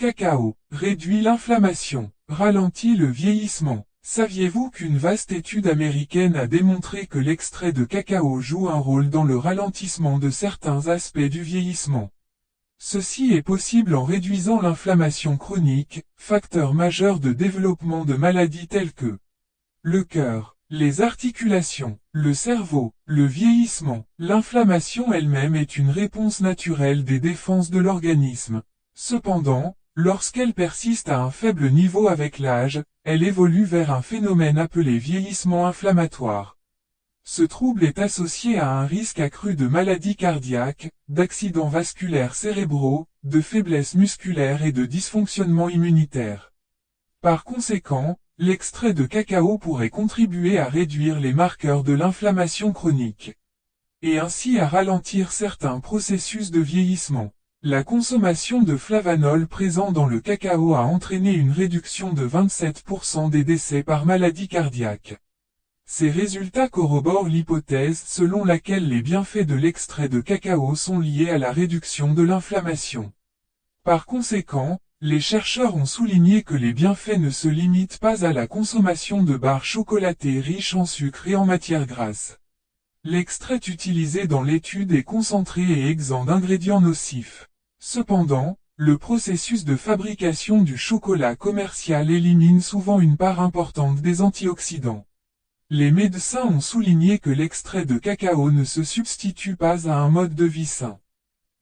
cacao réduit l'inflammation, ralentit le vieillissement. Saviez-vous qu'une vaste étude américaine a démontré que l'extrait de cacao joue un rôle dans le ralentissement de certains aspects du vieillissement? Ceci est possible en réduisant l'inflammation chronique, facteur majeur de développement de maladies telles que le cœur, les articulations, le cerveau, le vieillissement. L'inflammation elle-même est une réponse naturelle des défenses de l'organisme. Cependant, lorsqu'elle persiste à un faible niveau avec l'âge, elle évolue vers un phénomène appelé vieillissement inflammatoire. Ce trouble est associé à un risque accru de maladies cardiaques, d'accidents vasculaires cérébraux, de faiblesse musculaire et de dysfonctionnement immunitaire. Par conséquent, l'extrait de cacao pourrait contribuer à réduire les marqueurs de l'inflammation chronique, et ainsi à ralentir certains processus de vieillissement. La consommation de flavanol présent dans le cacao a entraîné une réduction de 27% des décès par maladie cardiaque. Ces résultats corroborent l'hypothèse selon laquelle les bienfaits de l'extrait de cacao sont liés à la réduction de l'inflammation. Par conséquent, les chercheurs ont souligné que les bienfaits ne se limitent pas à la consommation de barres chocolatées riches en sucre et en matières grasses. L'extrait utilisé dans l'étude est concentré et exempt d'ingrédients nocifs. Cependant, le processus de fabrication du chocolat commercial élimine souvent une part importante des antioxydants. Les médecins ont souligné que l'extrait de cacao ne se substitue pas à un mode de vie sain.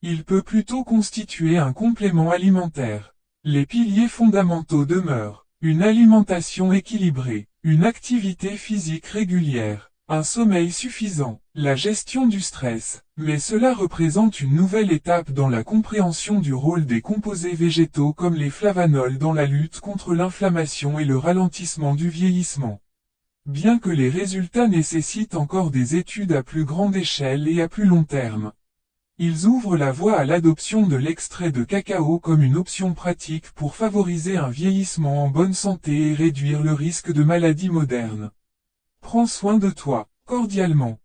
Il peut plutôt constituer un complément alimentaire. Les piliers fondamentaux demeurent une alimentation équilibrée, une activité physique régulière, un sommeil suffisant, la gestion du stress, mais cela représente une nouvelle étape dans la compréhension du rôle des composés végétaux comme les flavanols dans la lutte contre l'inflammation et le ralentissement du vieillissement. Bien que les résultats nécessitent encore des études à plus grande échelle et à plus long terme, ils ouvrent la voie à l'adoption de l'extrait de cacao comme une option pratique pour favoriser un vieillissement en bonne santé et réduire le risque de maladies modernes. Prends soin de toi, cordialement.